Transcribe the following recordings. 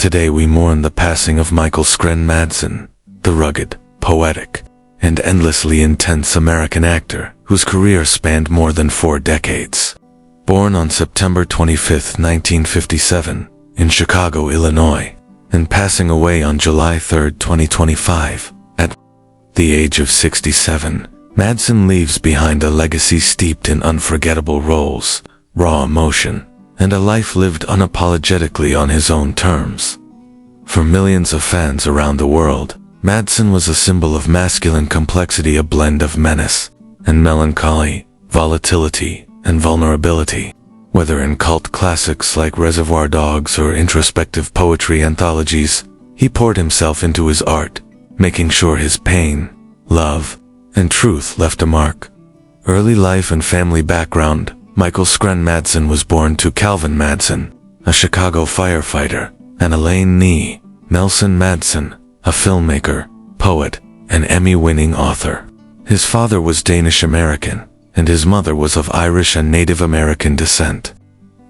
Today we mourn the passing of Michael Søren Madsen, the rugged, poetic, and endlessly intense American actor whose career spanned more than 4 decades. Born on September 25, 1957, in Chicago, Illinois, and passing away on July 3, 2025, at the age of 67, Madsen leaves behind a legacy steeped in unforgettable roles, raw emotion, and a life lived unapologetically on his own terms. For millions of fans around the world, Madsen was a symbol of masculine complexity, a blend of menace and melancholy, volatility and vulnerability. Whether in cult classics like Reservoir Dogs or introspective poetry anthologies, he poured himself into his art, making sure his pain, love, and truth left a mark. Early life and family background. Michael Søren Madsen was born to Calvin Madsen, a Chicago firefighter, and Elaine Nee Nelson Madsen, a filmmaker, poet, and Emmy-winning author. His father was Danish-American, and his mother was of Irish and Native American descent.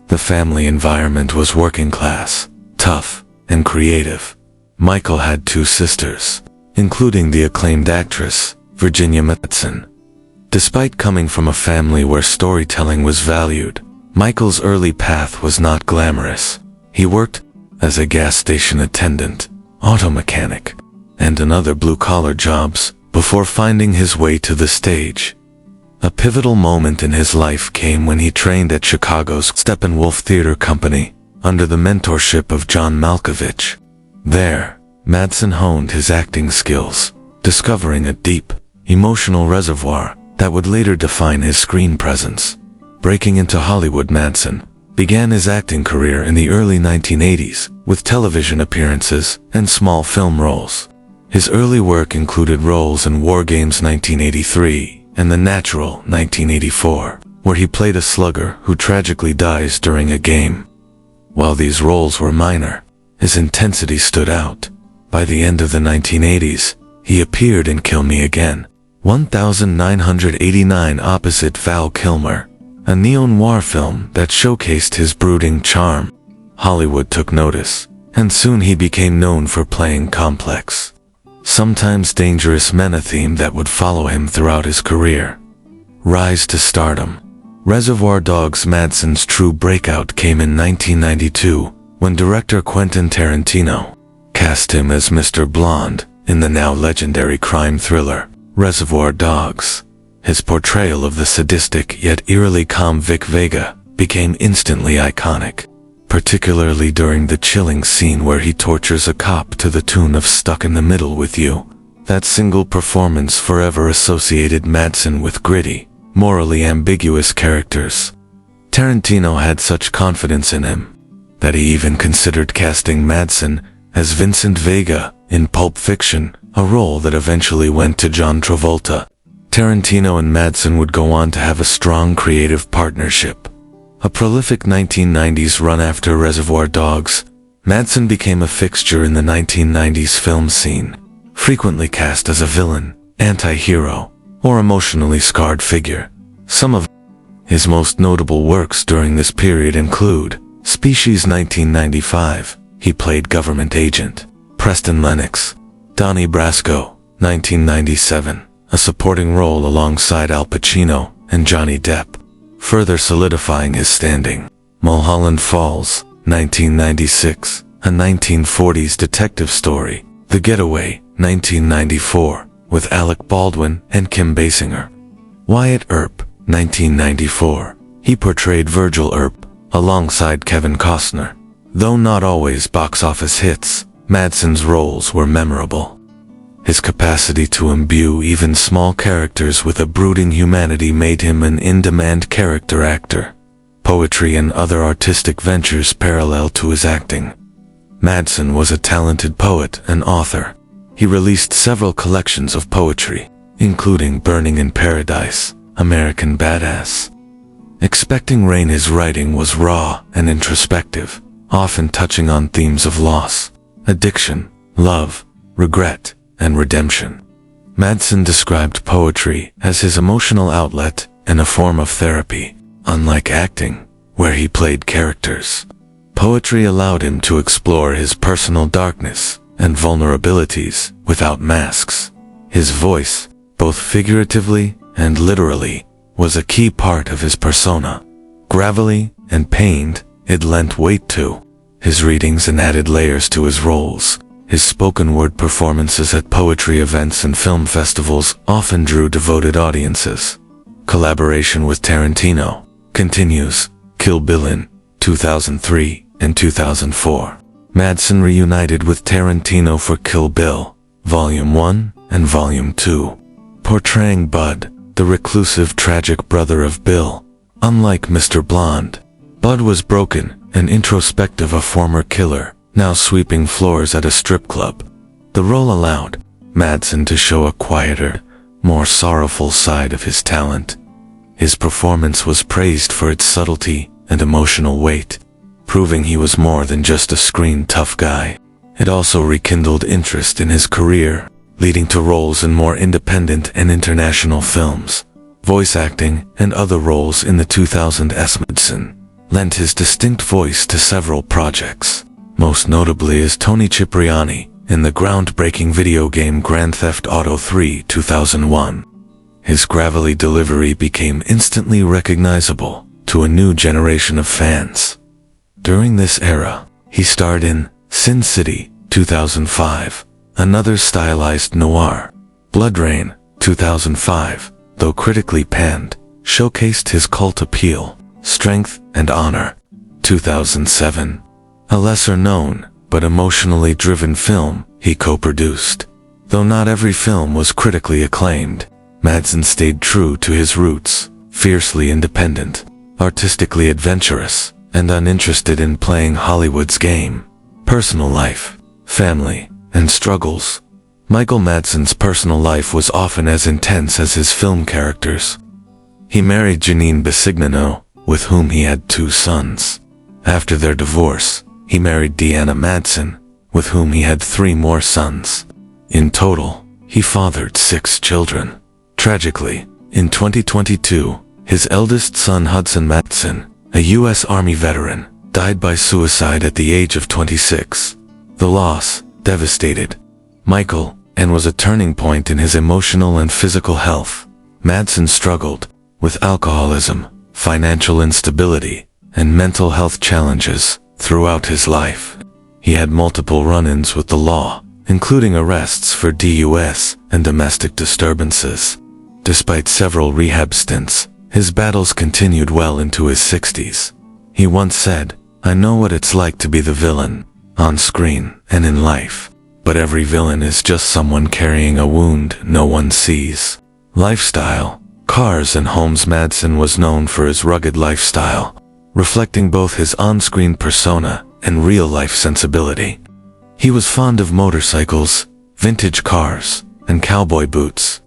The family environment was working class, tough, and creative. Michael had 2 sisters, including the acclaimed actress, Virginia Madsen. Despite coming from a family where storytelling was valued, Michael's early path was not glamorous. He worked as a gas station attendant, auto mechanic, and other blue-collar jobs before finding his way to the stage. A pivotal moment in his life came when he trained at Chicago's Steppenwolf Theater Company under the mentorship of John Malkovich. There, Madsen honed his acting skills, discovering a deep, emotional reservoir that would later define his screen presence. Breaking into Hollywood, Madsen began his acting career in the early 1980s with television appearances and small film roles. His early work included roles in War Games 1983 and The Natural 1984, where he played a slugger who tragically dies during a game. While these roles were minor, his intensity stood out. By the end of the 1980s, he appeared in Kill Me Again, 1989 opposite Val Kilmer, a neo-noir film that showcased his brooding charm. Hollywood took notice, and soon he became known for playing complex, sometimes dangerous men, a theme that would follow him throughout his career. Rise to stardom. Reservoir Dogs. Madsen's true breakout came in 1992 when director Quentin Tarantino cast him as Mr. Blonde in the now legendary crime thriller Reservoir Dogs. His portrayal of the sadistic yet eerily calm Vic Vega became instantly iconic, particularly during the chilling scene where he tortures a cop to the tune of Stuck in the Middle with You. That single performance forever associated Madsen with gritty, morally ambiguous characters. Tarantino had such confidence in him that he even considered casting Madsen as Vincent Vega in Pulp Fiction, a role that eventually went to John Travolta. Tarantino and Madsen would go on to have a strong creative partnership. A prolific 1990s run after Reservoir Dogs, Madsen became a fixture in the 1990s film scene, frequently cast as a villain, anti-hero, or emotionally scarred figure. Some of his most notable works during this period include Species 1995, he played government agent Preston Lennox. Donnie Brasco, 1997, a supporting role alongside Al Pacino and Johnny Depp, further solidifying his standing. Mulholland Falls, 1996, a 1940s detective story. The Getaway, 1994, with Alec Baldwin and Kim Basinger. Wyatt Earp, 1994, he portrayed Virgil Earp alongside Kevin Costner. Though not always box office hits, Madsen's roles were memorable. His capacity to imbue even small characters with a brooding humanity made him an in-demand character actor. Poetry and other artistic ventures parallel to his acting. Madsen was a talented poet and author. He released several collections of poetry, including Burning in Paradise, American Badass. Expecting Rain. His writing was raw and introspective, often touching on themes of loss, addiction, love, regret, and redemption. Madsen described poetry as his emotional outlet and a form of therapy, unlike acting, where he played characters. Poetry allowed him to explore his personal darkness and vulnerabilities without masks. His voice, both figuratively and literally, was a key part of his persona. Gravelly and pained, it lent weight to his readings and added layers to his roles. His spoken word performances at poetry events and film festivals often drew devoted audiences. Collaboration with Tarantino continues. Kill Bill in 2003 and 2004. Madsen reunited with Tarantino for Kill Bill, Volume 1 and Volume 2, portraying Bud, the reclusive tragic brother of Bill. Unlike Mr. Blonde, Bud was broken and introspective, a former killer, now sweeping floors at a strip club. The role allowed Madsen to show a quieter, more sorrowful side of his talent. His performance was praised for its subtlety and emotional weight, proving he was more than just a screen tough guy. It also rekindled interest in his career, leading to roles in more independent and international films. Voice acting and other roles in the 2000s. Madsen lent his distinct voice to several projects, most notably as Tony Cipriani in the groundbreaking video game Grand Theft Auto 3 2001. His gravelly delivery became instantly recognizable to a new generation of fans. During this era, he starred in Sin City 2005, another stylized noir. Blood Rain 2005, though critically panned, showcased his cult appeal. Strength and Honor 2007, a lesser-known but emotionally driven film he co-produced. Though not every film was critically acclaimed, Madsen stayed true to his roots, fiercely independent, artistically adventurous, and uninterested in playing Hollywood's game. Personal life, family, and struggles. Michael Madsen's personal life was often as intense as his film characters. He married Janine Bisignano, with whom he had 2 sons. After their divorce, he married Deanna Madsen, with whom he had 3 more sons. In total, he fathered 6 children. Tragically, in 2022, his eldest son Hudson Madsen, a U.S. Army veteran, died by suicide at the age of 26. The loss devastated Michael and was a turning point in his emotional and physical health. Madsen struggled with alcoholism, financial instability, and mental health challenges throughout his life. He had multiple run-ins with the law, including arrests for DUS and domestic disturbances. Despite several rehab stints, his battles continued well into his 60s. He once said, "I know what it's like to be the villain, on screen and in life, but every villain is just someone carrying a wound no one sees." Lifestyle, cars and homes. Madsen was known for his rugged lifestyle, reflecting both his on-screen persona and real-life sensibility. He was fond of motorcycles, vintage cars, and cowboy boots.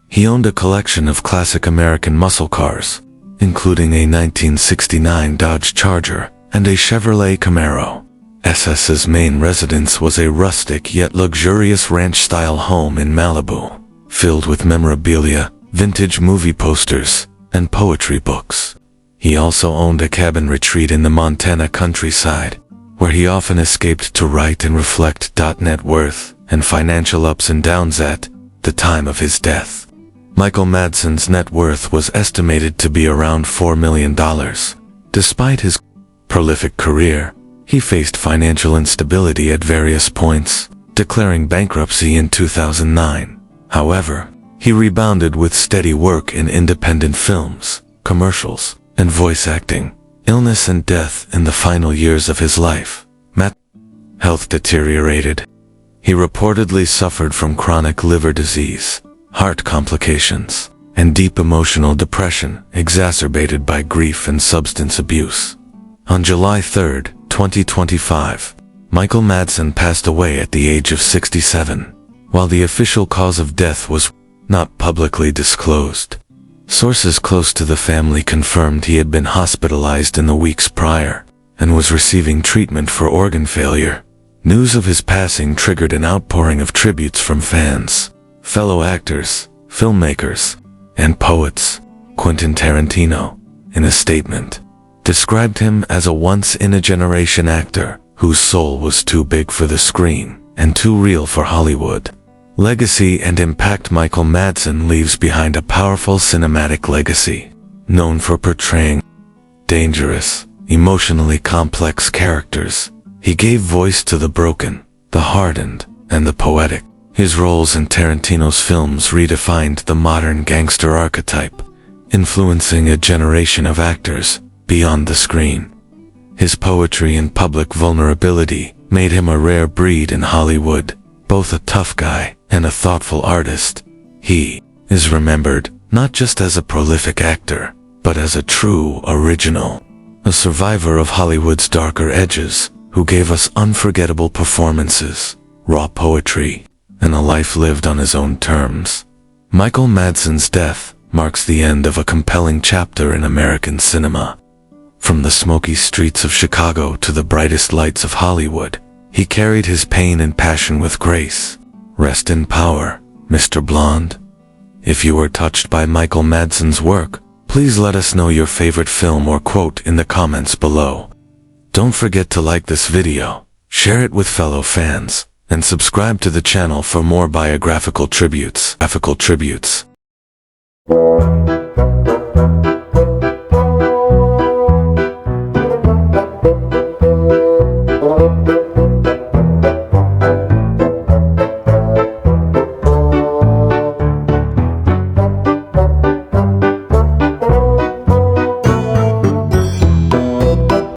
He owned a collection of classic American muscle cars, including a 1969 Dodge Charger and a Chevrolet Camaro. SS's main residence was a rustic yet luxurious ranch-style home in Malibu, filled with memorabilia, vintage movie posters, and poetry books. He also owned a cabin retreat in the Montana countryside, where he often escaped to write and reflect. Net worth and financial ups and downs. At the time of his death, Michael Madsen's net worth was estimated to be around $4 million. Despite his prolific career, he faced financial instability at various points, declaring bankruptcy in 2009. However, he rebounded with steady work in independent films, commercials, and voice acting. Illness and death in the final years of his life. Madsen's health deteriorated. He reportedly suffered from chronic liver disease, heart complications, and deep emotional depression exacerbated by grief and substance abuse. On July 3, 2025, Michael Madsen passed away at the age of 67, while the official cause of death was not publicly disclosed. Sources close to the family confirmed he had been hospitalized in the weeks prior and was receiving treatment for organ failure. News of his passing triggered an outpouring of tributes from fans, fellow actors, filmmakers, and poets. Quentin Tarantino, in a statement, described him as a once-in-a-generation actor whose soul was too big for the screen and too real for Hollywood. Legacy and impact. Michael Madsen leaves behind a powerful cinematic legacy, known for portraying dangerous, emotionally complex characters. He gave voice to the broken, the hardened, and the poetic. His roles in Tarantino's films redefined the modern gangster archetype, influencing a generation of actors beyond the screen. His poetry and public vulnerability made him a rare breed in Hollywood, both a tough guy and a thoughtful artist. He is remembered not just as a prolific actor, but as a true original, a survivor of Hollywood's darker edges, who gave us unforgettable performances, raw poetry, and a life lived on his own terms. Michael Madsen's death marks the end of a compelling chapter in American cinema. From the smoky streets of Chicago to the brightest lights of Hollywood, he carried his pain and passion with grace. Rest in power, Mr. Blonde. If you were touched by Michael Madsen's work, please let us know your favorite film or quote in the comments below. Don't forget to like this video, share it with fellow fans, and subscribe to the channel for more biographical tributes.